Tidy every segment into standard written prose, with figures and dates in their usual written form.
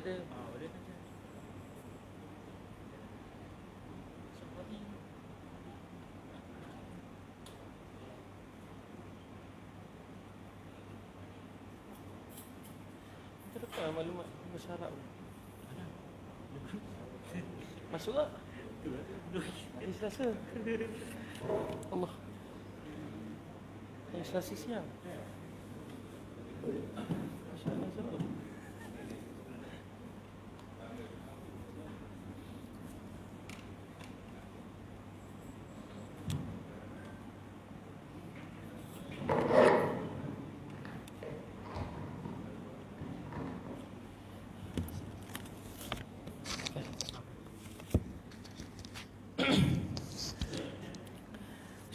ada. Boleh baca. Seperti terdekat maklumat bersyarat. Mana? Masuk tak? Hari Selasa. Allah. Hari Selasa siang. Masya-Allah sebab.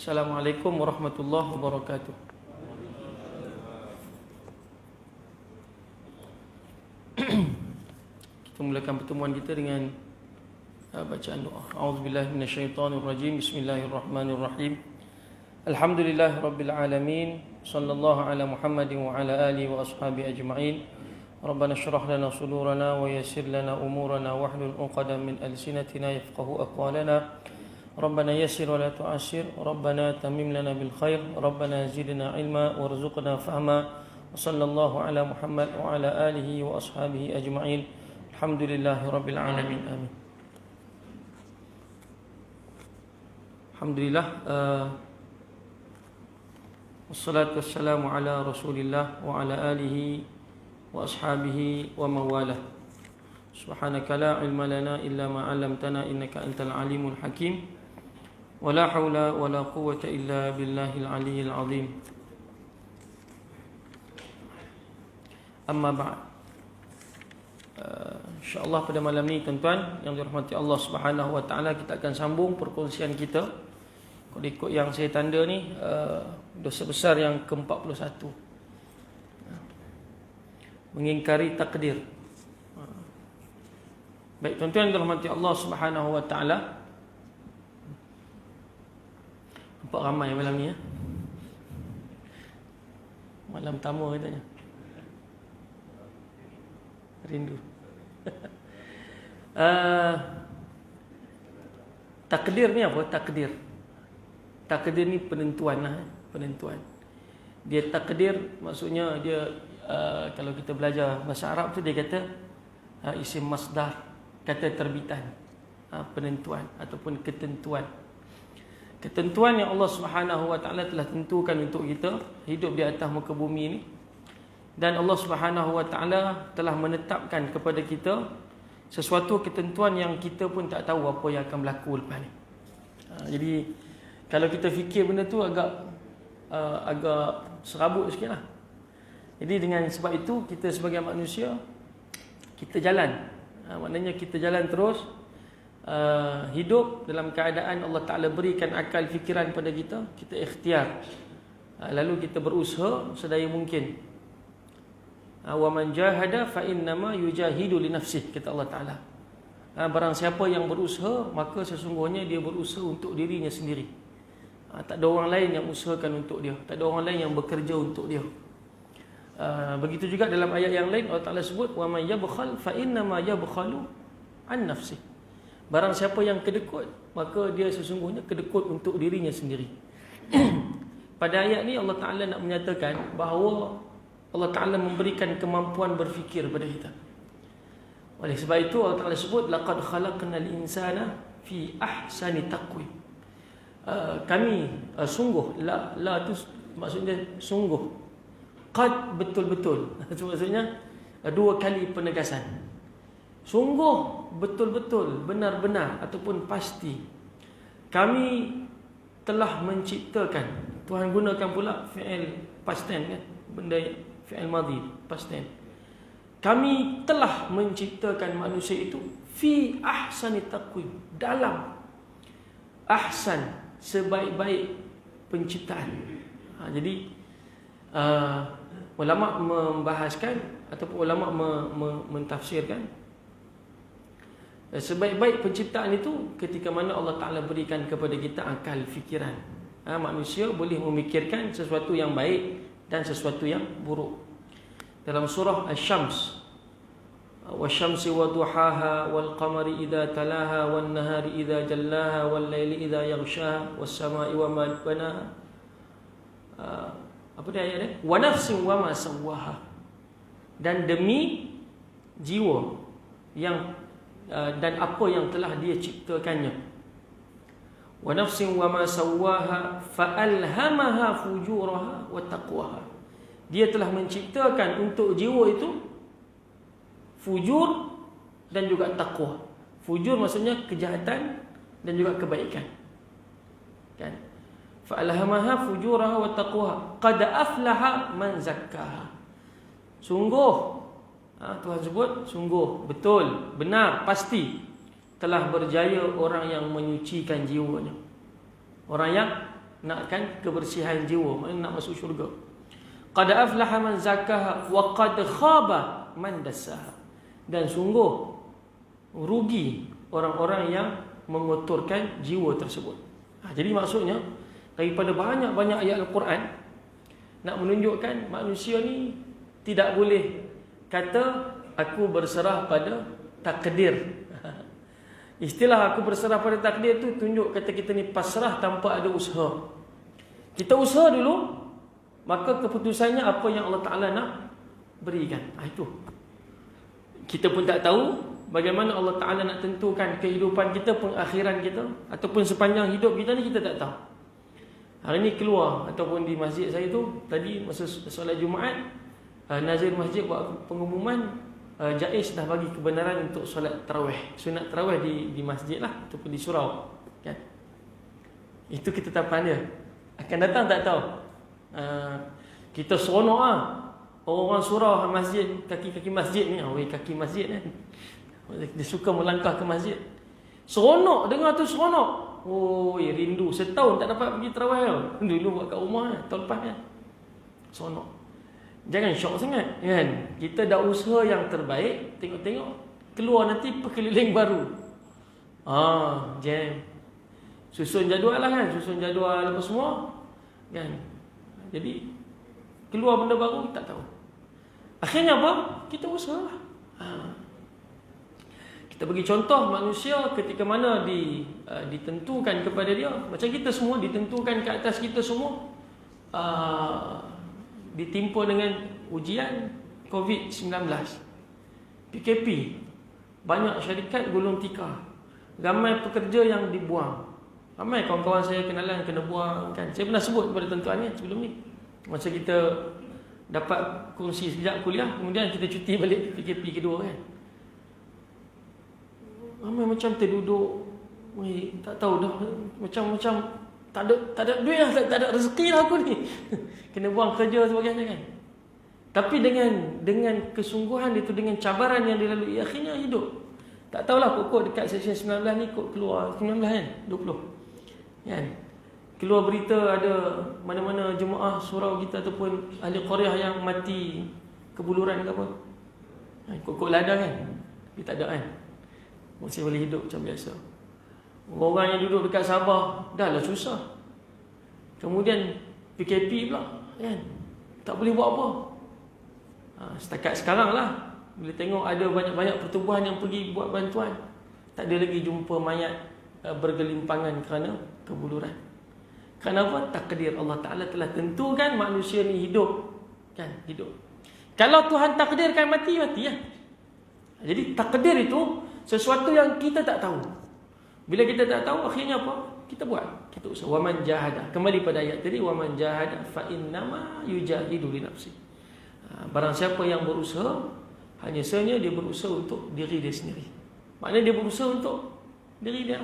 Assalamualaikum warahmatullahi wabarakatuh. Kita mulakan pertemuan kita dengan bacaan doa. A'udzubillahi minasyaitonirrajim. Bismillahirrahmanirrahim. Alhamdulillahirabbil alamin. Sallallahu ala Muhammadin wa ala alihi wa ashabihi ajma'in. Rabbana shrah lana sudurana wa yassir lana umurana wahlul 'uqdatam min alsinatina yafqahu aqwalana. ربنا يسر ولا تعسر ربنا تمم لنا بالخير ربنا زدنا علما وارزقنا فهما وصلى الله على محمد وعلى آله وأصحابه أجمعين الحمد لله رب العالمين آمين. Alhamdulillah, wassalatu wassalamu ala rasulillah wa ala alihi wa ashabihi wa mawalah. Subhanaka la ilma lana illa ma 'allamtana innaka antal alimul hakim. Wala haula wala quwwata illa billahil aliyyil azim. Amma ba'd. InsyaAllah pada malam ni tuan-tuan yang dirahmati Allah Subhanahu wa taala, kita akan sambung perkongsian kita. Kalau ikut yang saya tanda ni, dosa besar yang ke-41, mengingkari takdir. Baik tuan-tuan yang dirahmati Allah Subhanahu wa taala, nampak ramai malam ni ya. Malam tamu katanya. Rindu. Takdir ni apa? Takdir. Takdir ni penentuan lah. Penentuan. Dia takdir maksudnya dia kalau kita belajar bahasa Arab tu dia kata isim masdar, kata terbitan. Penentuan ataupun ketentuan. Ketentuan yang Allah Subhanahu wa taala telah tentukan untuk kita hidup di atas muka bumi ini, dan Allah Subhanahu wa taala telah menetapkan kepada kita sesuatu ketentuan yang kita pun tak tahu apa yang akan berlaku lepas ni. Jadi kalau kita fikir benda tu agak serabut sikitlah. Jadi dengan sebab itu kita sebagai manusia kita jalan. Maknanya kita jalan terus. Hidup dalam keadaan Allah Ta'ala berikan akal fikiran pada kita. Kita ikhtiar, lalu kita berusaha sedaya mungkin. Wa man jahada fa innama yujahidu li nafsihi, kata Allah Ta'ala. Barang siapa yang berusaha, maka sesungguhnya dia berusaha untuk dirinya sendiri. Tak ada orang lain yang usahakan untuk dia, tak ada orang lain yang bekerja untuk dia. Begitu juga dalam ayat yang lain Allah Ta'ala sebut wa man yabkhal fa innama yabkhalu an nafsihi. Barang siapa yang kedekut, maka dia sesungguhnya kedekut untuk dirinya sendiri. Pada ayat ni Allah Ta'ala nak menyatakan bahawa Allah Ta'ala memberikan kemampuan berfikir kepada kita. Oleh sebab itu Allah Ta'ala sebut laqad khalaqnal insana fi ahsani taqwim. Kami sungguh, la tu maksudnya sungguh, qad betul-betul. Itu maksudnya dua kali penegasan. Sungguh, betul-betul, benar-benar ataupun pasti kami telah menciptakan. Tuhan gunakan pula fi'il past tense kan, benda fi'il madhi past tense. Kami telah menciptakan manusia itu fi ahsani taqwim, dalam ahsan, sebaik-baik penciptaan. Jadi ulama membahaskan ataupun ulama mentafsirkan sebaik-baik penciptaan itu ketika mana Allah Ta'ala berikan kepada kita akal fikiran. Manusia boleh memikirkan sesuatu yang baik dan sesuatu yang buruk. Dalam surah Asy-Syams wasyamsi waduhaha wal qamari idza talaha wan nahari idza jallaha wal laili idza yaghshaha was samai wa ma banaha. Apa dia ayat dia? Wa nafsin wa ma sawwaha. Dan demi jiwa yang dan apa yang telah dia ciptakannya. Wa nafsin wa ma sawwaha fa alhamaha fujuraha wa taqwaha. Dia telah menciptakan untuk jiwa itu fujur dan juga taqwa. Fujur maksudnya kejahatan dan juga kebaikan. Kan? Fa alhamaha fujuraha wa taqwaha. Qad aflaha man zakkaha. Sungguh Tuhan sebut sungguh, betul, benar, pasti telah berjaya orang yang menyucikan jiwanya. Orang yang nakkan kebersihan jiwa, maknanya nak masuk syurga. Qad aflaha man zakkaha wa qad khaba man dassaha. Dan sungguh rugi orang-orang yang mengotorkan jiwa tersebut. Jadi maksudnya daripada banyak-banyak ayat Al-Quran nak menunjukkan manusia ni tidak boleh kata aku berserah pada takdir. Istilah aku berserah pada takdir tu tunjuk kata kita ni pasrah tanpa ada usaha. Kita usaha dulu, maka keputusannya apa yang Allah Ta'ala nak berikan. Itu kita pun tak tahu bagaimana Allah Ta'ala nak tentukan kehidupan kita, pengakhiran kita, ataupun sepanjang hidup kita ni kita tak tahu. Hari ni keluar ataupun di masjid saya tu, tadi masa solat Jumaat, Nazir masjid buat pengumuman JAIS dah bagi kebenaran untuk solat tarawih, sunat tarawih di masjid lah ataupun di surau, kan? Itu ketetapan dia. Akan datang tak tahu. Kita seronok orang surau masjid, kaki-kaki masjid ni, kaki masjid kan. Dia suka melangkah ke masjid. Seronok dengar tu, seronok. Rindu setahun tak dapat pergi tarawih tau. Dulu buat kat rumah tahun lepas kan. Seronok. Jangan syok sangat, kan? Kita dah usaha yang terbaik, tengok-tengok keluar nanti perkeliling baru. Jam. Susun jadual lah kan, susun jadual apa semua, kan? Jadi keluar benda baru tak tahu. Akhirnya apa? Kita usaha. Kita bagi contoh manusia ketika mana ditentukan kepada dia, macam kita semua ditentukan ke atas kita semua. Ditimpa dengan ujian COVID-19, PKP, banyak syarikat gulung tikar, ramai pekerja yang dibuang, ramai kawan-kawan saya kenalan kena buang, kan? Saya pernah sebut kepada tuan-tuan sebelum ni, masa kita dapat kongsi sejak kuliah, kemudian kita cuti balik PKP kedua, kan? Ramai macam terduduk, tak tahu dah, macam tak ada duit lah, tak ada rezeki lah aku ni. Kena buang kerja sebagainya, kan. Tapi dengan kesungguhan itu, dengan cabaran yang dilalui, akhirnya hidup. Tak tahulah pokok dekat seksyen 19 ni kok keluar 19 kan, 20 kan. Keluar berita ada mana-mana jemaah surau kita ataupun ahli qaryah yang mati kebuluran ke apa. Kok lada kan. Tapi tak ada kan. Masih boleh hidup macam biasa. Orang yang duduk dekat Sabah dah lah susah. Kemudian PKP pula, kan? Tak boleh buat apa. Setakat sekarang lah, bila tengok ada banyak-banyak pertubuhan yang pergi buat bantuan, tak ada lagi jumpa mayat bergelimpangan kerana kebuluran. Kenapa? Takdir Allah Ta'ala telah tentukan manusia ni hidup, kan? Hidup. Kalau Tuhan takdirkan mati, mati lah. Jadi takdir itu sesuatu yang kita tak tahu. Bila kita tak tahu, akhirnya apa? Kita buat. Kita usaha. Wa man jahada. Kembali pada ayat tadi, wa man jahada fa innama yujahidu li nafsi. Barang siapa yang berusaha, hanya sahaja dia berusaha untuk diri dia sendiri. Maknanya dia berusaha untuk diri dia.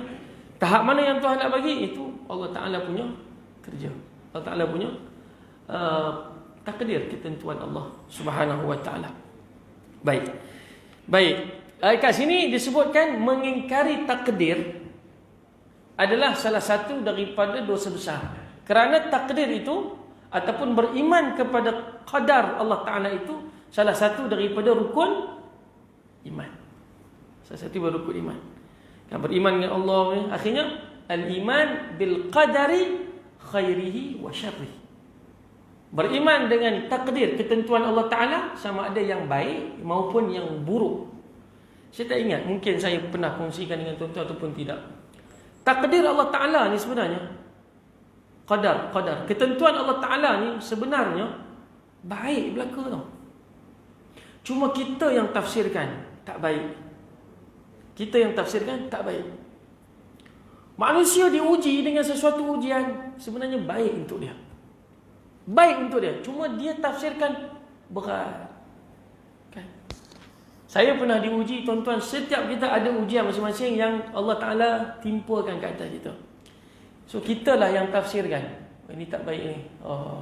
Tahap mana yang Tuhan nak bagi, itu Allah Ta'ala punya kerja. Allah Ta'ala punya takdir, ketentuan Allah Subhanahu Wa Ta'ala. Baik. Kat sini disebutkan mengingkari takdir adalah salah satu daripada dosa besar. Kerana takdir itu ataupun beriman kepada qadar Allah Ta'ala itu salah satu daripada rukun iman. Salah satu rukun iman. Yang beriman dengan Allah ni, akhirnya al-iman bil qadari khairihi wa syarrihi. Beriman dengan takdir, ketentuan Allah Ta'ala, sama ada yang baik maupun yang buruk. Saya tak ingat, mungkin saya pernah kongsikan dengan tuan-tuan ataupun tidak. Takdir Allah Ta'ala ni sebenarnya, qadar, ketentuan Allah Ta'ala ni sebenarnya baik berlaku tau. Cuma kita yang tafsirkan tak baik. Kita yang tafsirkan tak baik. Manusia diuji dengan sesuatu ujian, sebenarnya baik untuk dia. Baik untuk dia, cuma dia tafsirkan berat. Saya pernah diuji, tuan-tuan. Setiap kita ada ujian masing-masing yang Allah Ta'ala timpakan ke atas kita. So, kita lah yang tafsirkan. Ini tak baik ni. Oh,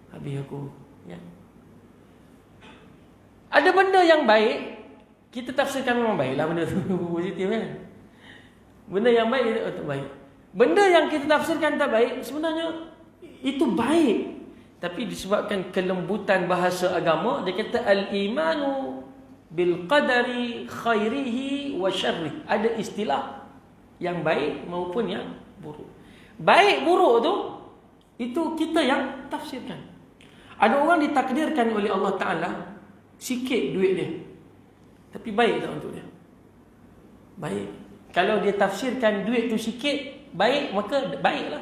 habis aku. Ya. Ada benda yang baik, kita tafsirkan memang baiklah benda tu. Positif kan? Benda yang baik, tak baik. Benda yang kita tafsirkan tak baik, sebenarnya itu baik. Tapi disebabkan kelembutan bahasa agama, dia kata al-imanu bil qadari khairihi wa syarrih. Ada istilah yang baik maupun yang buruk. Baik buruk tu itu kita yang tafsirkan. Ada orang ditakdirkan oleh Allah Ta'ala sikit duit dia, tapi baik tak untuk dia? Baik. Kalau dia tafsirkan duit tu sikit baik, maka baiklah.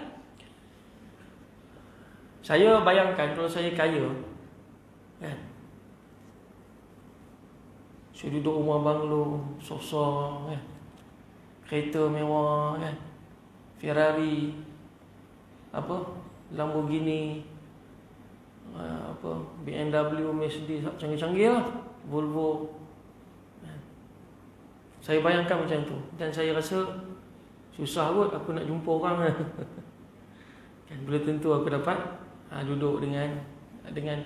Saya bayangkan kalau saya kaya, kan, saya duduk rumah banglo, sosok, kan, kereta mewah, kan, Ferrari, Lamborghini, BMW, Mercedes, canggih-canggih lah, Volvo. Saya bayangkan macam tu, dan saya rasa susah kot aku nak jumpa orang. Kan, belum tentu aku dapat duduk dengan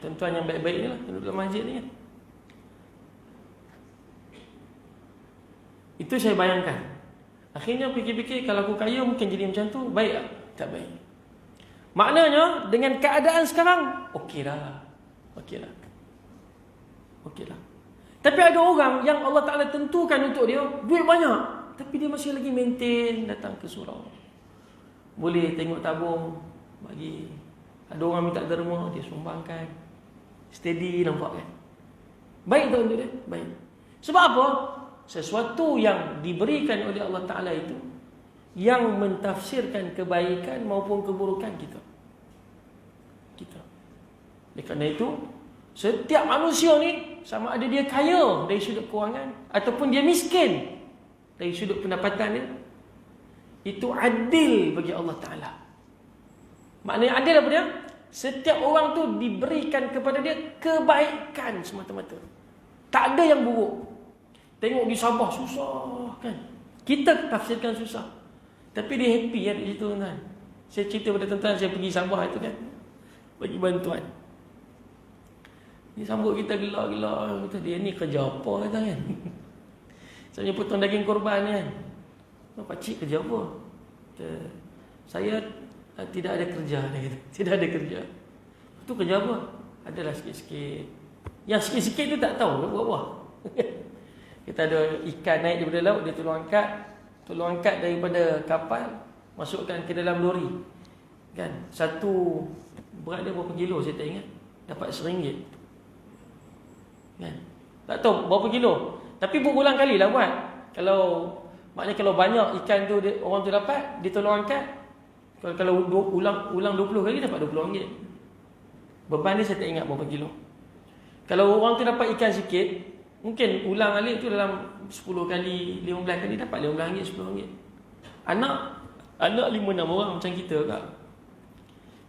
tuan-tuan yang baik-baik ni lah, duduk dalam masjid ni kan. Itu saya bayangkan. Akhirnya fikir-fikir, kalau aku kaya mungkin jadi macam tu, baik tak? Tak baik. Maknanya dengan keadaan sekarang, okey dah. Tapi ada orang yang Allah Ta'ala tentukan untuk dia duit banyak, tapi dia masih lagi maintain datang ke surau. Boleh tengok tabung, bagi. Ada orang minta derma, dia sumbangkan. Steady, nampak kan? Baik tak untuk dia? Baik. Sebab apa? Sesuatu yang diberikan oleh Allah Ta'ala itu yang mentafsirkan kebaikan maupun keburukan kita. Oleh kerana itu, setiap manusia ni, sama ada dia kaya dari sudut kewangan ataupun dia miskin dari sudut pendapatan dia, itu adil bagi Allah Ta'ala. Maknanya adil apa dia? Setiap orang tu diberikan kepada dia kebaikan semata-mata. Tak ada yang buruk. Tengok di Sabah susah kan, kita tafsirkan susah, tapi dia happy ya di situ kan. Saya cerita pada tuan-tuan, saya pergi Sabah itu kan, bagi bantuan. Dia sambut kita gelak-gelak, kata dia ni kerja apa kata kan. Saya potong daging korban kan. Pakcik kerja apa? Kata, saya tidak ada kerja, dia kata. Tidak ada kerja. Tu kerja apa? Adalah sikit-sikit. Yang sikit-sikit tu tak tahu buat apa. Kita ada ikan naik daripada laut, dia tolong angkat daripada kapal, masukkan ke dalam lori. Kan? Satu berat dia berapa kilo saya tak ingat. Dapat RM1. Kan? Tak tahu berapa kilo. Tapi berulang kali lah buat. Maknanya kalau banyak ikan tu orang tu dapat, dia tolong angkat. Kalau ulang 20 kali dapat RM20. Beban dia saya tak ingat berapa kilo. Kalau orang tu dapat ikan sikit, mungkin ulang alik tu dalam 10 kali, 15 kali dapat RM15, RM10. Anak 5-6 orang macam kita kak.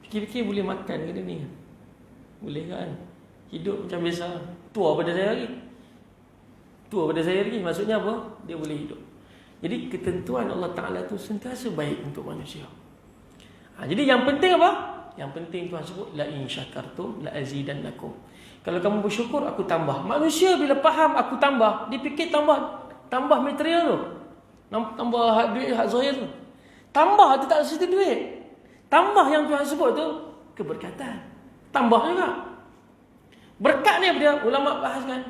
Fikir-fikir boleh makan ke dia ni? Boleh kan? Hidup macam biasa. Tua pada saya lagi. Maksudnya apa? Dia boleh hidup. Jadi ketentuan Allah Ta'ala tu sentiasa baik untuk manusia. Jadi yang penting apa? Yang penting Tuhan sebut, la in syakartum la azidannakum. Kalau kamu bersyukur, aku tambah. Manusia bila faham aku tambah, dia fikir tambah material tu. Tambah duit hak zahir tu. Tambah tu tak mesti duit. Tambah yang Tuhan sebut tu keberkatan. Tambah juga. Berkat ni apa dia? Ulama bahas kan.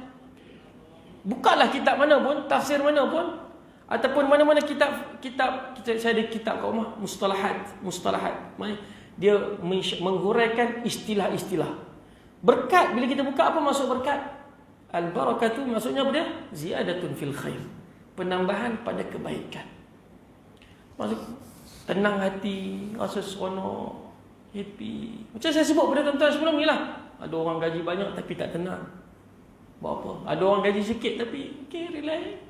Bukalah kitab mana pun, tafsir mana pun, ataupun mana-mana kitab saya ada kitab kat rumah, mustalahat. Maksudnya dia menghuraikan istilah-istilah. Berkat, bila kita buka apa maksud berkat? Al-barakatu maksudnya apa dia? Ziyadatun fil khair. Penambahan pada kebaikan. Maksud tenang hati, rasa seronok, happy. Macam saya sebut pada tuan-tuan sebelum ni lah. Ada orang gaji banyak tapi tak tenang. Buat apa? Ada orang gaji sikit tapi okay, relax.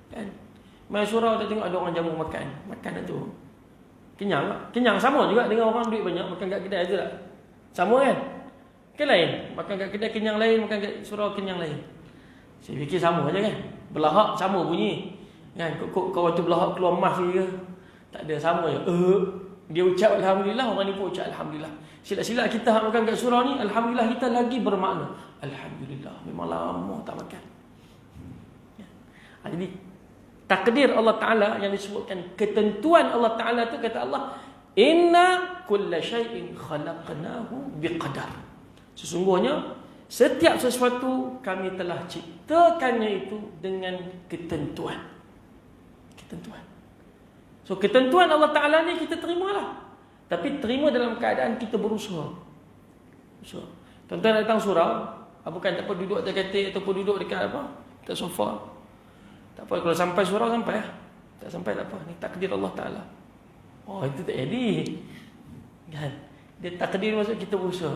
Kan? Main surau tak tengok ada orang jamu makan. Makan tu. Kenyang tak? Kenyang sama juga dengan orang duit banyak makan kat kedai tu tak? Sama kan? Kan lain. Makan kat kedai kenyang lain, makan kat surau kenyang lain. Saya fikir sama aja kan? Belahak sama bunyi. Kan? Kau waktu belahak keluar emas ke? Tak ada, sama je. Dia ucap Alhamdulillah, orang ni pun ucap Alhamdulillah. Silap-silap kita makan kat surau ni, Alhamdulillah kita lagi bermakna. Alhamdulillah, memang lama tak makan. Jadi takdir Allah Ta'ala yang disebutkan, ketentuan Allah Ta'ala tu kata Allah, inna kulla syai'in khalaqnahu biqadar. Sesungguhnya setiap sesuatu kami telah ciptakannya itu dengan ketentuan. Ketentuan. So ketentuan Allah Ta'ala ni kita terimalah. Tapi terima dalam keadaan kita berusaha. So, tuan-tuan datang surau, bukan tak apa duduk atas katil ataupun duduk dekat apa? Dekat sofa. Tak apa, kalau sampai surau sampai lah. Tak sampai tak apa. Ni takdir Allah Ta'ala. Oh, itu tak jadi. Kan? Dia takdir maksud kita berusaha.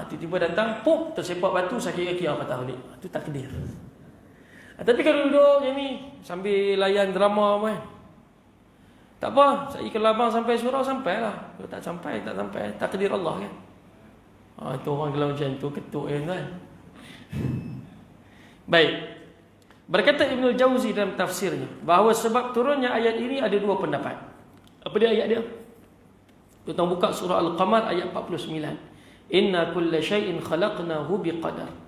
Tiba-tiba datang, puk, tersepak batu, sakit kaki, patah balik. Itu takdir. Tapi kalau duduk macam ni, sambil layan drama kan, tak apa, saya kalau abang sampai surau, sampai lah. Kalau tak sampai, tak sampai. Takdir Allah kan. Itu orang kalau macam tu, ketuk kan. Baik. Berkata Ibnul Jauzi dalam tafsirnya, bahawa sebab turunnya ayat ini ada dua pendapat. Apa dia ayat dia? Kita buka surah Al-Qamar ayat 49. Inna kulla syai'in khalaqnahu biqadar.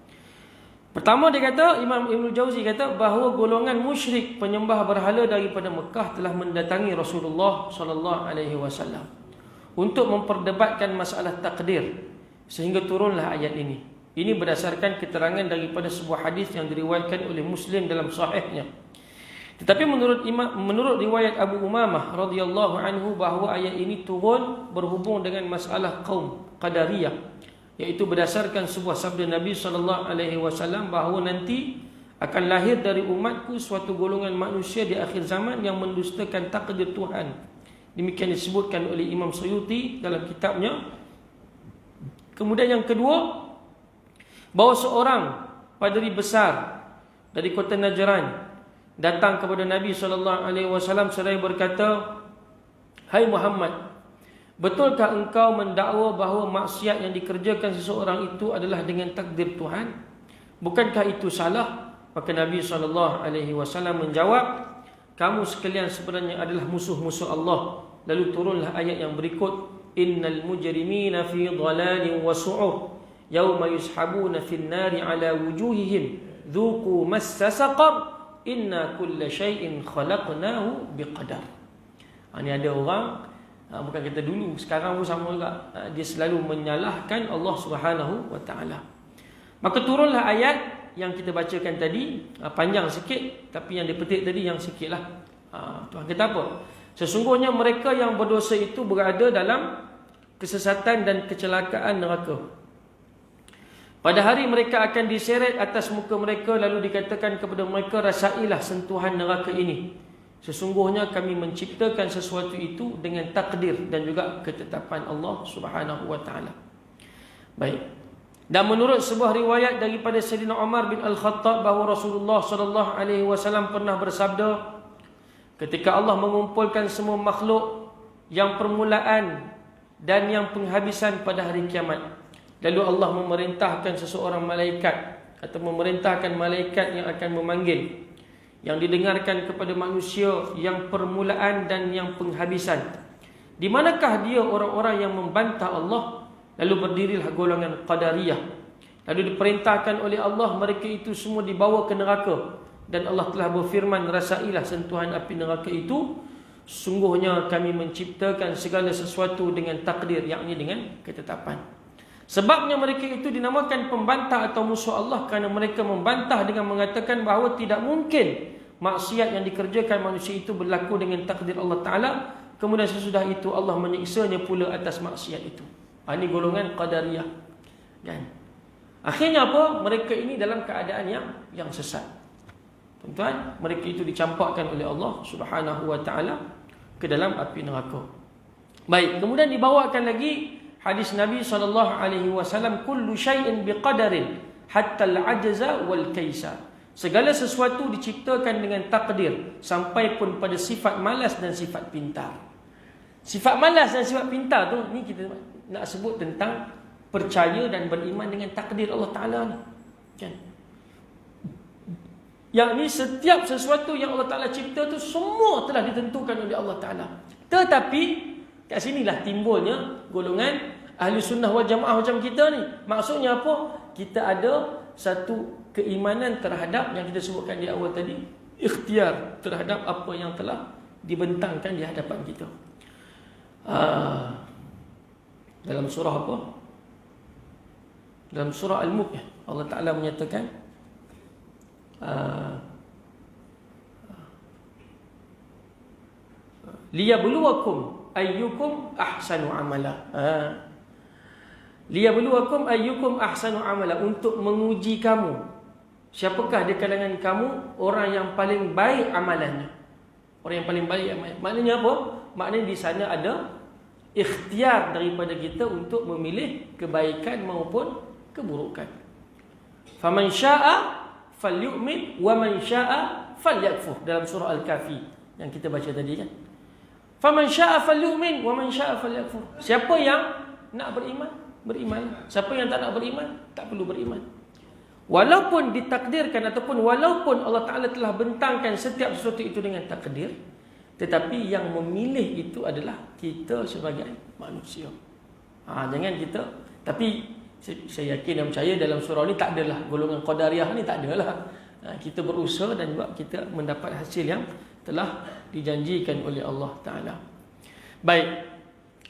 Pertama dia kata, Imam Ibnul Jauzi kata bahawa golongan musyrik penyembah berhala daripada Mekah telah mendatangi Rasulullah sallallahu alaihi wasallam untuk memperdebatkan masalah takdir sehingga turunlah ayat ini. Ini berdasarkan keterangan daripada sebuah hadis yang diriwayatkan oleh Muslim dalam sahihnya. Tetapi menurut riwayat Abu Umamah radhiyallahu anhu bahawa ayat ini turun berhubung dengan masalah kaum Qadariyah, iaitu berdasarkan sebuah sabda Nabi sallallahu alaihi wasallam bahawa nanti akan lahir dari umatku suatu golongan manusia di akhir zaman yang mendustakan takdir Tuhan. Demikian disebutkan oleh Imam Suyuti dalam kitabnya. Kemudian yang kedua, bahawa seorang padri besar dari kota Najran datang kepada Nabi SAW seraya berkata, "Hai Muhammad, betulkah engkau mendakwa bahawa maksiat yang dikerjakan seseorang itu adalah dengan takdir Tuhan? Bukankah itu salah?" Maka Nabi SAW menjawab, "Kamu sekalian sebenarnya adalah musuh-musuh Allah." Lalu turunlah ayat yang berikut, "Innal mujrimina fi dhalalin wa su'ur yauma yushabuna fin nari ala wujuhihim dhuqu massa saqar inna kulla syai'in khalaqnahu biqadar." Ini ada orang, bukan kita dulu, sekarang pun sama juga, dia selalu menyalahkan Allah Subhanahu wa taala. Maka turunlah ayat yang kita bacakan tadi, panjang sikit tapi yang dipetik tadi yang sikitlah. Tuhan kata apa? Sesungguhnya mereka yang berdosa itu berada dalam kesesatan dan kecelakaan neraka. Pada hari mereka akan diseret atas muka mereka, lalu dikatakan kepada mereka, rasailah sentuhan neraka ini. Sesungguhnya kami menciptakan sesuatu itu dengan takdir dan juga ketetapan Allah Subhanahu wa taala. Baik. Dan menurut sebuah riwayat daripada Sayyidina Umar bin Al-Khattab bahawa Rasulullah sallallahu alaihi wasallam pernah bersabda, ketika Allah mengumpulkan semua makhluk yang permulaan dan yang penghabisan pada hari kiamat, lalu Allah memerintahkan seseorang malaikat atau memerintahkan malaikat yang akan memanggil, yang didengarkan kepada manusia yang permulaan dan yang penghabisan, di manakah dia orang-orang yang membantah Allah? Lalu berdirilah golongan Qadariyah. Lalu diperintahkan oleh Allah mereka itu semua dibawa ke neraka, dan Allah telah berfirman, rasailah sentuhan api neraka itu. Sungguhnya kami menciptakan segala sesuatu dengan takdir, yakni dengan ketetapan. Sebabnya mereka itu dinamakan pembantah atau musuh Allah, kerana mereka membantah dengan mengatakan bahawa tidak mungkin maksiat yang dikerjakan manusia itu berlaku dengan takdir Allah Ta'ala, kemudian sesudah itu Allah menyiksanya pula atas maksiat itu. Ini golongan Qadariyah, kan? Akhirnya apa? Mereka ini dalam keadaan yang sesat. Tuan-tuan, mereka itu dicampakkan oleh Allah Subhanahu wa taala ke dalam api neraka. Baik, kemudian dibawakan lagi hadis Nabi sallallahu alaihi wasallam, kullu syai'in biqadarin hatta al-ajza wal kaisa. Segala sesuatu diciptakan dengan takdir sampai pun pada sifat malas dan sifat pintar. Sifat malas dan sifat pintar tu ni kita nak sebut tentang percaya dan beriman dengan takdir Allah Taala ni. Kan? Yang ni setiap sesuatu yang Allah Taala cipta tu semua telah ditentukan oleh Allah Taala. Tetapi kat sinilah timbulnya golongan ahli sunnah wal jamaah macam kita ni. Maksudnya apa? Kita ada satu keimanan terhadap yang kita sebutkan di awal tadi, ikhtiar terhadap apa yang telah dibentangkan di hadapan kita. Dalam surah apa? Dalam surah Al-Mulk Allah Ta'ala menyatakan liyabluwakum ayyukum ahsanu amala. Liyabluwakum ayyukum ahsanu amala, untuk menguji kamu siapakah di kalangan kamu orang yang paling baik amalannya. Orang yang paling baik amalannya. Maknanya apa? Maknanya di sana ada ikhtiar daripada kita untuk memilih kebaikan maupun keburukan. Faman syaa'a falyu'min wa man syaa'a falyakfur, dalam surah Al-Kahfi yang kita baca tadi kan. Faman syaa'a falyu'min wa man syaa'a falyakfur. Siapa yang nak beriman, beriman. Siapa yang tak nak beriman, tak perlu beriman. Walaupun ditakdirkan ataupun walaupun Allah Ta'ala telah bentangkan setiap sesuatu itu dengan takdir, tetapi yang memilih itu adalah kita sebagai manusia. Jangan kita, tapi saya yakin dan percaya dalam surah ni tak adalah golongan Qadariyah ni, tak adalah. Kita berusaha dan juga kita mendapat hasil yang telah dijanjikan oleh Allah Ta'ala. Baik,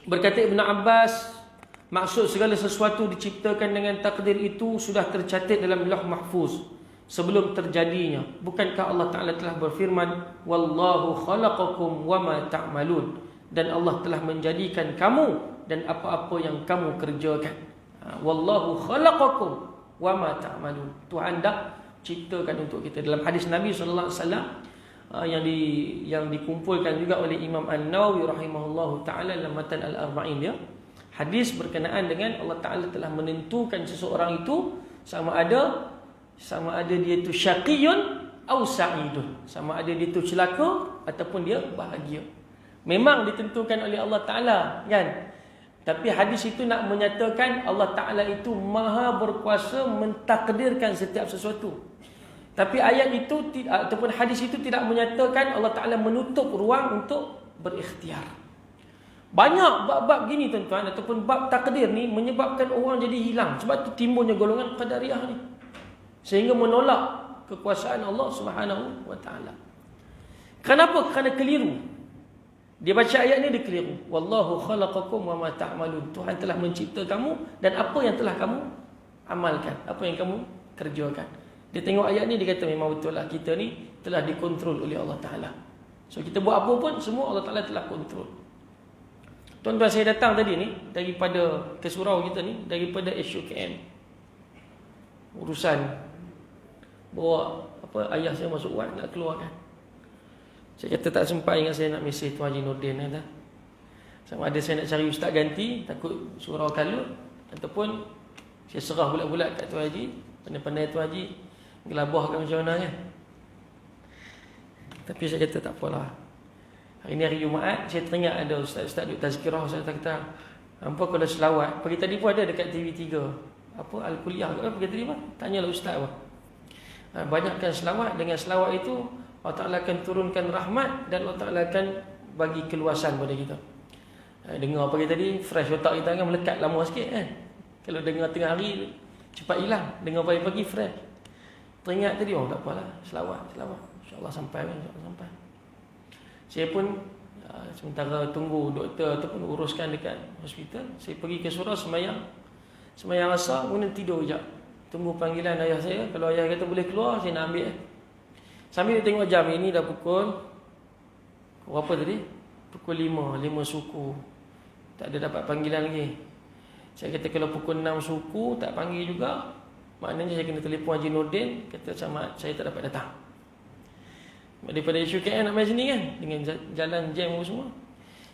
berkata Ibn Abbas, maksud segala sesuatu diciptakan dengan takdir itu sudah tercatat dalam Lauh Mahfuz sebelum terjadinya. Bukankah Allah Ta'ala telah berfirman, wallahu khalaqakum wama ta'malun, dan Allah telah menjadikan kamu dan apa-apa yang kamu kerjakan. Wallahu khalaqakum wama ta'malun, Tuhan dah ciptakan untuk kita. Dalam hadis Nabi sallallahu alaihi wasallam yang dikumpulkan juga oleh Imam An-Nawawi rahimahullahu taala dalam matan Al-Arba'in dia, hadis berkenaan dengan Allah Taala telah menentukan seseorang itu sama ada dia itu syaqiyun atau sa'idun, sama ada dia itu celaka ataupun dia bahagia. Memang ditentukan oleh Allah Taala kan. Tapi hadis itu nak menyatakan Allah Ta'ala itu maha berkuasa mentakdirkan setiap sesuatu. Tapi ayat itu ataupun hadis itu tidak menyatakan Allah Ta'ala menutup ruang untuk berikhtiar. Banyak bab-bab gini tuan-tuan, ataupun bab takdir ni menyebabkan orang jadi hilang. Sebab tu timbulnya golongan Qadariyah ni, sehingga menolak kekuasaan Allah Subhanahu wa Ta'ala. Kenapa? Kerana keliru. Dia baca ayat ni dia keliru. Wallahu khalaqakum wa ma ta'malun. Tuhan telah mencipta kamu dan apa yang telah kamu amalkan, apa yang kamu kerjakan. Dia tengok ayat ni, dia kata memang betul lah, kita ni telah dikontrol oleh Allah Ta'ala. So kita buat apa pun semua Allah Ta'ala telah kontrol. Tuan-tuan, saya datang tadi ni daripada ke surau kita ni, daripada SUKM. Urusan bawa ayah saya masuk wad nak keluarkan. Saya kata tak sempat, ingat saya nak mesej Tuan Haji Nordin kata. Sama ada saya nak cari ustaz ganti, takut surau kalut, ataupun saya serah bulat-bulat kat Tuan Haji, pandai-pandai Tuan Haji gelabahkan macam mana kan. Tapi saya kata tak apalah. Hari ni hari Jumaat, saya teringat ada ustaz-ustaz duk tazkirah. Saya kata, hampa kalau selawat, pagi tadi pun ada dekat TV3, apa Al-Kuliah ke apa, pagi tadi apa, tanyalah ustaz apa. Banyakkan selawat, dengan selawat itu Allah Ta'ala akan turunkan rahmat dan Allah Ta'ala akan bagi keluasan pada kita. Dengar pagi tadi, fresh otak kita kan, melekat lama sikit kan. Kalau dengar tengah hari, cepat hilang. Dengar pagi-pagi, fresh. Teringat tadi, tak apalah, selawat. InsyaAllah sampai kan, InsyaAllah sampai. Saya pun, sementara tunggu doktor ataupun uruskan dekat hospital, saya pergi ke surau sembahyang asar, kemudian tidur sekejap. Tunggu panggilan ayah saya. Kalau ayah kata boleh keluar, saya nak ambil. Sambil tengok jam, ini dah pukul berapa tadi? Pukul 5 suku. Tak ada dapat panggilan lagi. Saya kata kalau pukul 6 suku tak panggil juga, Maknanya saya kena telefon Haji Nordin, kata sama saya tak dapat datang. Daripada isu KL nak main sini kan, dengan jalan jam semua.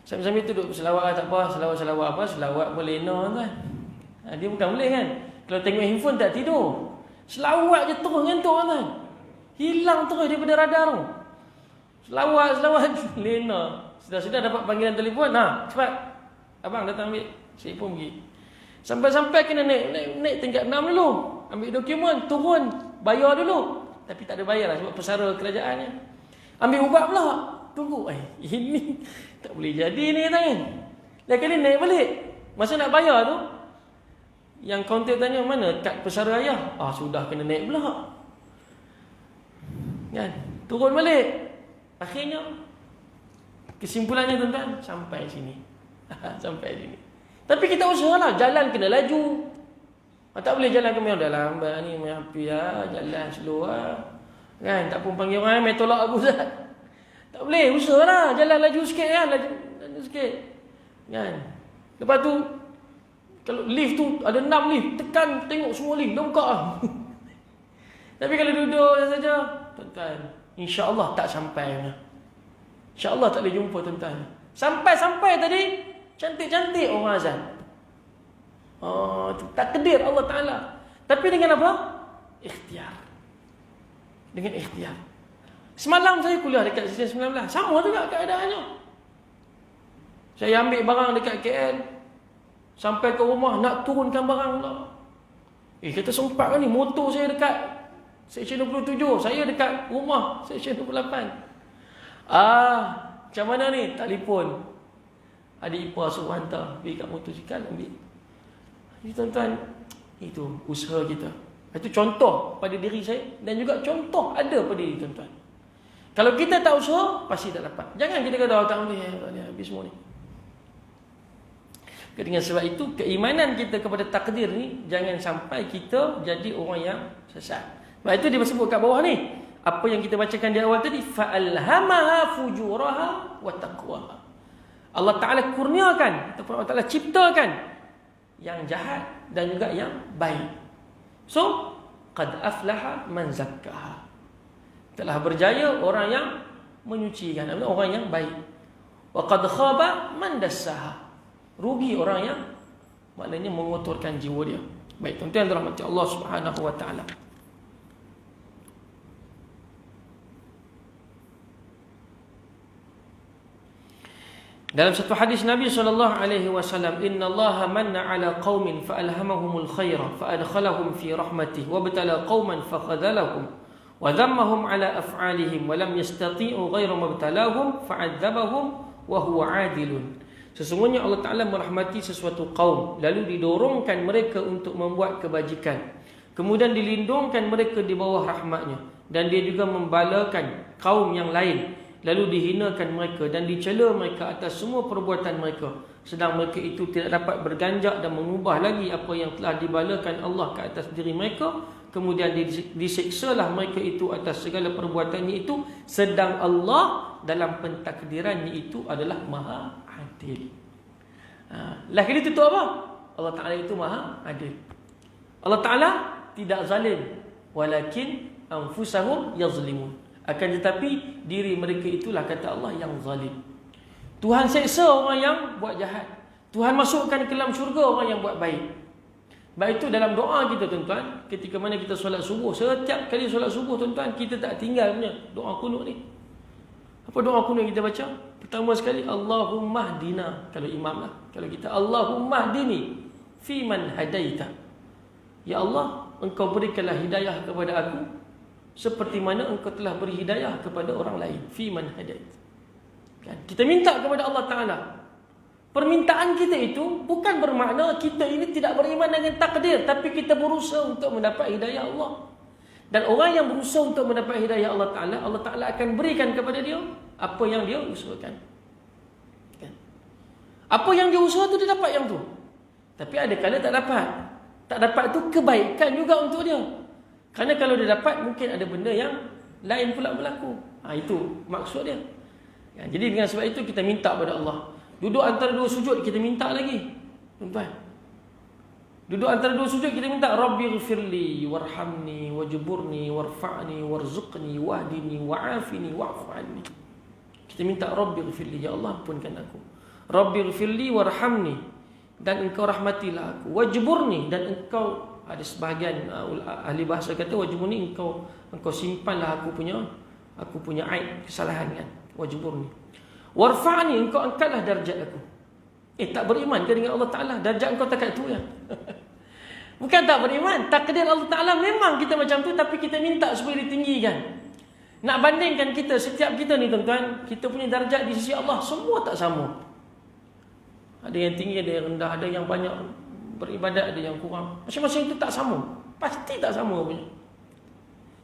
Sambil-sambil tu duduk selawat tak apa, selawat apa, selawat boleh kan. Dia bukan boleh kan. Kalau tengok handphone tak tidur. Selawat je terus ngantuk kan. Hilang terus daripada radar tu. Selawat lena. Sudah dapat panggilan telefon, cepat. Abang datang ambil. Saya pun pergi. Sampai-sampai kena naik tingkat 6 dulu. Ambil dokumen, turun, bayar dulu. Tapi tak ada bayar lah sebab pesara kerajaannya. Ambil ubat pula. Tunggu. Ini tak boleh jadi ni kan. Lain kali naik balik. Masa nak bayar tu, yang kaunter tanya mana kad pesara ayah. Sudah kena naik pula. Kan? Turun balik. Akhirnya kesimpulannya tuan-tuan, sampai sini. Sampai sini. Tapi kita usahalah, jalan kena laju. Tak boleh jalan ke memang dah lambat ni, mengapi jalan slow Kan, tak pun panggil orang mai tolak aku Ustaz. Tak boleh, usahalah, jalan laju sikit kan, laju sikit. Kan? Lepas tu kalau lift tu ada 6 lift, tekan tengok semua lift dah buka. Tapi kalau duduk saja, tuan-tuan, insya-Allah tak sampai. InsyaAllah tak boleh jumpa tuan-tuan. Sampai tadi cantik-cantik orang azan. Takdir Allah Ta'ala. Tapi dengan apa? Ikhtiar. Dengan ikhtiar. Semalam saya kuliah dekat Sisi 19. Sama juga keadaannya. Saya ambil barang dekat KL. Sampai ke rumah nak turunkan barang pula. Kata sempat kan ni. Motor saya dekat Seksyen 27. Saya dekat rumah Seksyen 28. Macam mana ni? Telefon. Adik ipar suruh hantar. Pergi kat motosikal ambil. Jadi tuan-tuan, itu usaha kita. Itu contoh pada diri saya. Dan juga contoh ada pada diri tuan-tuan. Kalau kita tak usaha, pasti tak dapat. Jangan kita kata tak boleh, habis semua ni. Dengan sebab itu, keimanan kita kepada takdir ni, jangan sampai kita jadi orang yang sesat. Sebab itu dia sebut kat bawah ni. Apa yang kita bacakan di awal tadi, fa'alhamaha fujuraha wa taqwaha. Allah Ta'ala kurniakan, ataupun Allah Ta'ala ciptakan yang jahat dan juga yang baik. So, qad aflaha man zakkaha. Telah berjaya orang yang menyucikan, orang yang baik. Wa qad khaba man dassaha. Rugi orang yang maknanya mengotorkan jiwa dia. Baik, tuan-tuan dirahmati Allah Subhanahu wa taala. Dalam satu hadis Nabi SAW, Inna Allah manna ala qawmin fa'alhamahumul khaira fa'adkhalahum fi rahmatih wa betala qawman fakhadhalahum wa dhammahum ala af'alihim wa lam yastati'u ghayra mabtalahum fa'adzabahum wa huwa adilun. Sesungguhnya Allah Ta'ala merahmati sesuatu kaum, lalu didorongkan mereka untuk membuat kebajikan, kemudian dilindungkan mereka di bawah rahmatnya, dan dia juga membalakan kaum yang lain, lalu dihinakan mereka dan dicela mereka atas semua perbuatan mereka, sedang mereka itu tidak dapat berganjak dan mengubah lagi apa yang telah dibalakan Allah ke atas diri mereka. Kemudian disiksalah mereka itu atas segala perbuatannya itu, sedang Allah dalam pentakdirannya itu adalah maha adil. Lagi itu apa? Allah Ta'ala itu maha adil. Allah Ta'ala tidak zalim, walakin anfusahum yazlimun. Akan tetapi diri mereka itulah, kata Allah, yang zalim. Tuhan seksa orang yang buat jahat. Tuhan masukkan ke dalam syurga orang yang buat baik. Baik itu dalam doa kita tuan-tuan, ketika mana kita solat subuh, setiap kali solat subuh tuan-tuan, kita tak tinggal punya doa kunut ni. Apa doa kunut kita baca? Pertama sekali, Allahumma hdina. Kalau imam lah. Kalau kita, Allahumma hdini fi man hadaita. Ya Allah, engkau berikanlah hidayah kepada aku seperti mana engkau telah beri hidayah kepada orang lain. Fi man hadait. Kan? Kita minta kepada Allah Ta'ala. Permintaan kita itu bukan bermakna kita ini tidak beriman dengan takdir, tapi kita berusaha untuk mendapat hidayah Allah. Dan orang yang berusaha untuk mendapat hidayah Allah Ta'ala, Allah Ta'ala akan berikan kepada dia apa yang dia usahakan. Kan? Apa yang dia usaha tu dia dapat yang tu. Tapi ada kala tak dapat. Tak dapat tu kebaikan juga untuk dia. Kerana kalau dia dapat, mungkin ada benda yang lain pula berlaku. Itu maksud dia. Ya, jadi dengan sebab itu kita minta kepada Allah. Duduk antara dua sujud, kita minta lagi. Tuan-tuan. Duduk antara dua sujud kita minta Rabbighfirli warhamni wajburni warfa'ni warzuqni wahdini wa'afini wa'fu anni. Kita minta Rabbighfirli, ya Allah ampunkan aku. Rabbighfirli warhamni, dan engkau rahmatilah aku. Wajburni, dan engkau, ada sebahagian ahli bahasa kata wajburni, engkau simpanlah aku punya aib, kesalahan kan. Wajburni. Warfa'ni, engkau angkatlah darjat aku. Tak beriman ke dengan Allah Ta'ala? Darjat engkau takat tu ya. Bukan tak beriman, takdir Allah Ta'ala memang kita macam tu, tapi kita minta supaya ditinggikan. Nak bandingkan kita, setiap kita ni tuan-tuan, kita punya darjat di sisi Allah semua tak sama. Ada yang tinggi, ada yang rendah, ada yang banyak beribadat, ada yang kurang. Masing-masing itu tak sama. Pasti tak sama punya.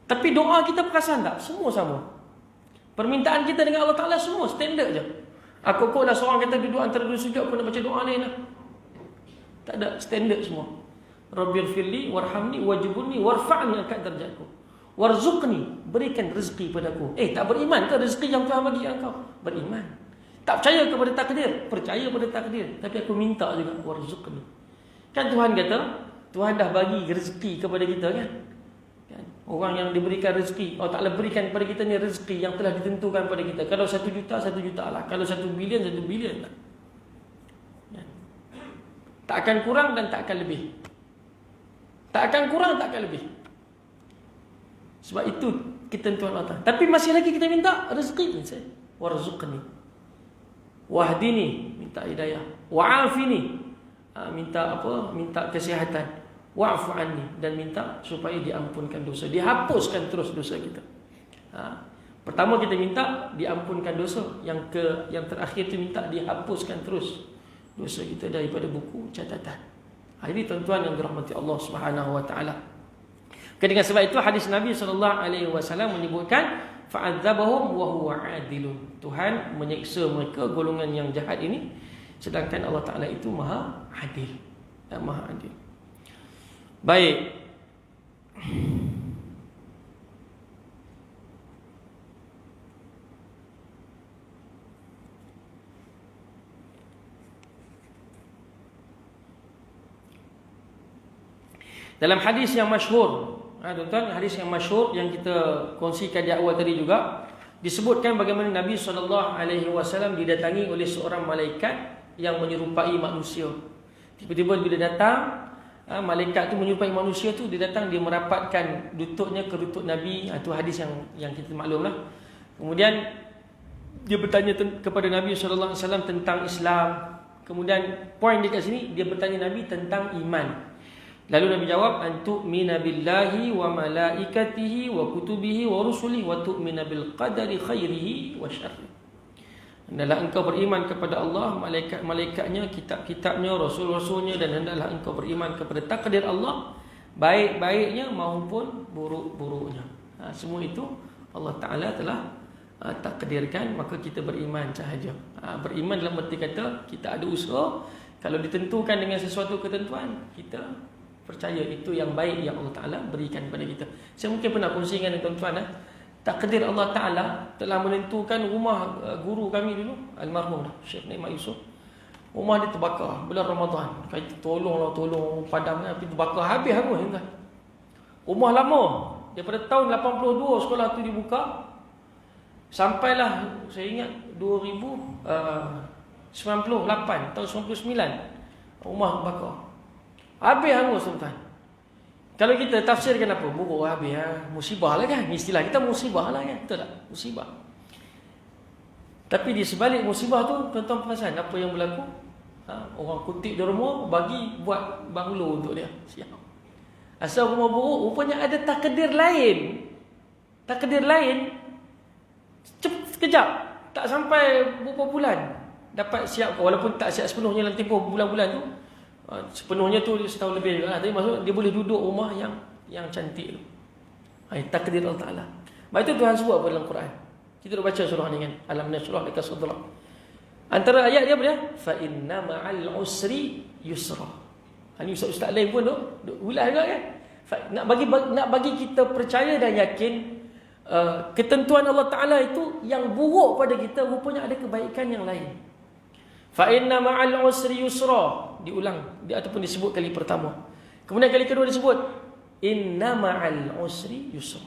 Tapi doa kita perasan tak? Semua sama. Permintaan kita dengan Allah Ta'ala semua standard je. Aku kok dah seorang kata duduk antara dua sujud, aku nak baca doa lain lah. Tak ada, standard semua. Rabbighfirli warhamni wajburni warfa'ni, angkat darjatku. Warzuqni, berikan rezeki padaku. Tak beriman ke rezeki yang Tuhan bagi engkau? Beriman. Tak percaya kepada takdir? Percaya pada takdir. Tapi aku minta juga warzuqni. Kan Tuhan kata, Tuhan dah bagi rezeki kepada kita kan? Orang yang diberikan rezeki, Allah Ta'ala berikan kepada kita ni rezeki yang telah ditentukan pada kita. Kalau 1 juta, 1 juta lah. Kalau 1 bilion, 1 bilion lah. Tak akan kurang dan tak akan lebih. Tak akan kurang, tak akan lebih. Sebab itu ketentuan Allah Ta'ala. Tapi masih lagi kita minta rezeki. Warzuqni, wahdini, minta hidayah. Wa'afini, minta apa? Minta kesihatan. Wa'fu anni, dan minta supaya diampunkan dosa, dihapuskan terus dosa kita. Pertama kita minta diampunkan dosa, yang terakhir tu minta dihapuskan terus dosa kita daripada buku catatan. Ini tuan-tuan yang dirahmati Allah Subhanahu wa taala. Dengan sebab itu hadis Nabi sallallahu alaihi wasallam menyebutkan fa'adzabahum wa huwa adilun. Tuhan menyiksa mereka golongan yang jahat ini, sedangkan Allah Taala itu Maha Adil. Maha Adil. Baik. Dalam hadis yang masyhur, tuan-tuan, hadis yang masyhur yang kita kongsikan di awal tadi juga, disebutkan bagaimana Nabi SAW didatangi oleh seorang malaikat yang menyerupai manusia. Tiba-tiba bila datang, malaikat tu menyerupai manusia tu, dia datang, dia merapatkan lututnya ke lutut Nabi. Itu hadis yang kita maklumlah. Kemudian dia bertanya kepada Nabi SAW tentang Islam. Kemudian poin dekat sini, dia bertanya Nabi tentang iman. Lalu Nabi jawab, antu'mina billahi wa malaikatihi wa kutubihi wa rusulihi wa tu'mina bil qadari khairihi wa syarrihi. Hendaklah engkau beriman kepada Allah, malaikat-malaikatnya, kitab-kitabnya, rasul-rasulnya, dan hendaklah engkau beriman kepada takdir Allah, baik-baiknya maupun buruk-buruknya. Semua itu Allah Ta'ala telah takdirkan, maka kita beriman sahaja. Beriman dalam arti kata kita ada usaha. Kalau ditentukan dengan sesuatu ketentuan, kita percaya itu yang baik yang Allah Ta'ala berikan kepada kita. Saya mungkin pernah kongsikan dengan tuan-tuan, takdir Allah Ta'ala telah menentukan rumah guru kami dulu, almarhum Syekh Naimah Yusof. Rumah dia terbakar bulan Ramadan. Kata tolong padam, tapi terbakar habis aku tuan. Rumah lama, daripada tahun 82 sekolah tu dibuka, sampailah saya ingat 98, tahun 99 rumah bakar. Habis hangus tuan. Kalau kita tafsirkan apa? Buruk habis musibah lah kan. Istilah kita musibah lah kan. Betul tak? Musibah. Tapi di sebalik musibah tu, tuan-tuan perasan apa yang berlaku? Orang kutip di rumah buat banglo untuk dia. Siap. Asal rumah buruk, rupanya ada takdir lain. Takdir lain sekejap, tak sampai beberapa bulan dapat siap, walaupun tak siap sepenuhnya dalam tempoh bulan-bulan tu. Sepenuhnya tu setahun lebih juga. Tapi maksud dia boleh duduk rumah yang cantik tu. Takdir Allah Ta'ala. Baik, itu Tuhan sebut apa dalam Quran. Kita dah baca surah ni kan. Alam nashrah laka sadrak. Antara ayat dia apa dia? Fa inna ma'al usri yusra. Ini ustaz lain pun duk ulas juga kan. Nak bagi kita percaya dan yakin ketentuan Allah Ta'ala itu yang buruk pada kita, rupanya ada kebaikan yang lain. Fa inna ma'al usri yusra. diulang ataupun disebut kali pertama. Kemudian kali kedua disebut inna ma'al usri yusra.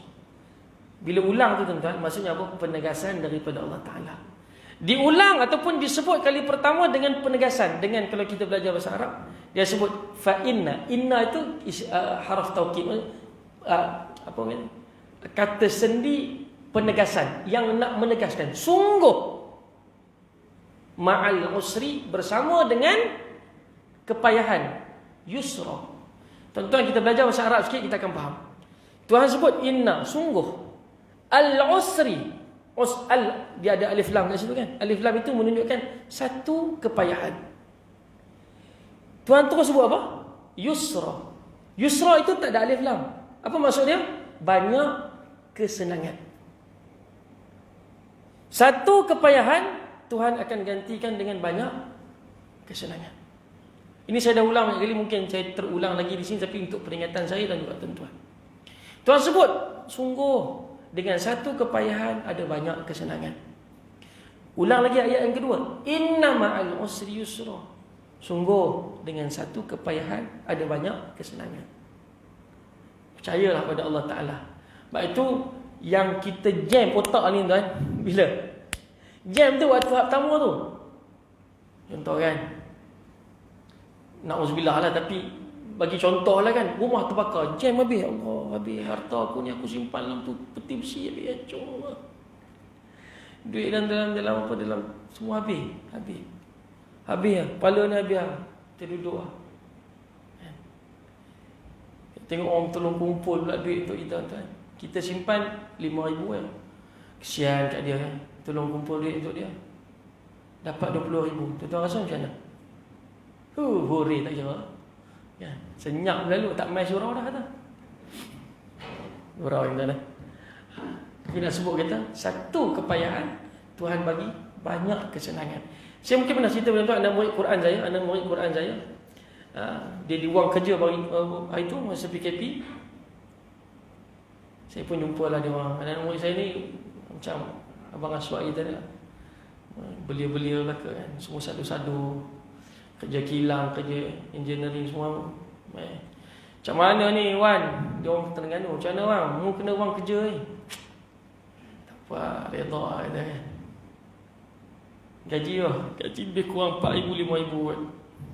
Bila ulang tu tuan-tuan, maksudnya apa? Penegasan daripada Allah Ta'ala. Diulang ataupun disebut kali pertama dengan penegasan. Dengan kalau kita belajar bahasa Arab, dia sebut fa'inna. Inna itu haraf taukid. Apa ni? Kata sendi penegasan. Yang nak menegaskan. Sungguh. Ma'al usri bersama dengan kepayahan. Yusra. Tuan-tuan kita belajar bahasa Arab sikit, kita akan faham. Tuhan sebut inna, sungguh. Al-usri. Dia ada alif lam kat situ kan. Alif lam itu menunjukkan satu kepayahan. Tuhan terus sebut apa? Yusra. Yusra itu tak ada alif lam. Apa maksudnya? Banyak kesenangan. Satu kepayahan Tuhan akan gantikan dengan banyak kesenangan. Ini saya dah ulang banyak kali, mungkin saya terulang lagi di sini, tapi untuk peringatan saya dan juga tuan-tuan. Tuhan sebut sungguh dengan satu kepayahan ada banyak kesenangan. Ulang lagi ayat yang kedua. Inna ma'al usri yusra. Sungguh dengan satu kepayahan ada banyak kesenangan. Percayalah pada Allah Ta'ala. Sebab itu yang kita jam otak ni tuan. Bila? Jam tu waktu pertama tu. Contoh kan. Na'udzubillah lah, tapi bagi contoh lah kan, rumah terbakar, jam habis, Allah, habis harta aku ni aku simpan dalam tu peti besi, habis hancur. Duit dalam apa, dalam semua habis lah, kepala ni habis lah. Kita duduk lah. Tengok orang tolong kumpul pula duit untuk kita tuan. Kita simpan 5,000 kan. Kesian kat dia kan, tolong kumpul duit untuk dia, dapat 20,000. Tuan-tuan rasa macam mana? Hore tak kira ya, senyap lalu, tak main surau dah kata. Surau yang mana? Tapi nak sebut kata, satu kepayahan Tuhan bagi banyak kesenangan. Saya mungkin pernah cerita tuan-tuan, anak murid Quran saya, dia di ruang kerja hari itu masa PKP. Saya pun jumpa lah dia orang. Anak murid saya ni macam abang Aswad kita lah, belia-belia belaka kan, semua sadu-sadu, kerja kilang, kerja engineering semua. Macam mana ni Wan? Dia orang Terengganu. Macam mana Wan? Mu kena orang kerja ni. Tak apa, reda kata kan. Gaji lah. Gaji lebih kurang 4,000, 5,000 kan.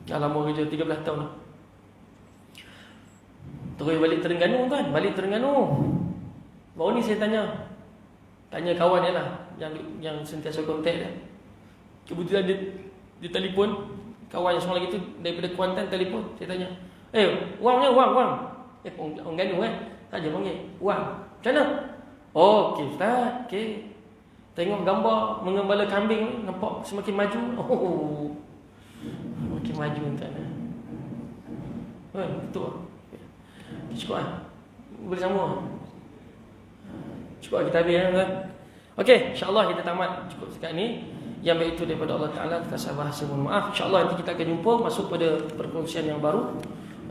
Dah lama kerja, 13 tahun lah. Terus balik Terengganu kan. Balik Terengganu. Baru ni saya tanya kawan dia lah, yang sentiasa kontak dia. Kebetulan dia telefon. Kawan yang seorang lagi tu daripada Kuantan telefon. Saya tanya, Wang. Orang Ganu kan. Tak je panggil Wang. Macam mana? Oh, okey Ustaz. Okey. Tengok gambar mengembala kambing ni, nampak semakin maju. Oh, semakin maju tuan. Betul. Cukup lah. Boleh sambung. Cukup kita habis kan. Okey, insya-Allah kita tamat cukup sekat ni. Yang baik itu daripada Allah Ta'ala, terkasar bahasa, mohon maaf. InsyaAllah nanti kita akan jumpa, masuk pada perkongsian yang baru.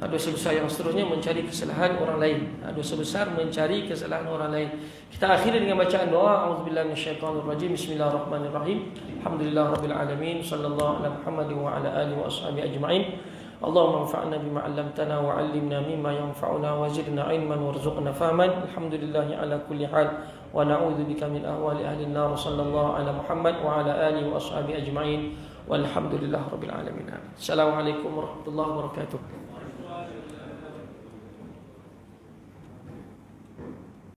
Dosa besar yang seterusnya, mencari kesalahan orang lain. Dosa besar mencari kesalahan orang lain. Kita akhiri dengan bacaan doa. A'udzubillahi minasyaitonirrajim. Bismillahirrahmanirrahim. Alhamdulillahirabbil alamin. Sallallahu ala Muhammad wa ala alihi wa ashabihi ajma'in. Allahumma anfa'na bima 'allamtana wa 'allimna mimma yanfa'una wa zidna 'ilman warzuqna fahman. Alhamdulillahi ala kulli hal. Wa na'udzu bika min ahwali ahli an-nar. Sallallahu ala Muhammad wa ala alihi wa ashabihi ajma'in. Walhamdulillahirabbil alamin. Assalamualaikum warahmatullahi wabarakatuh.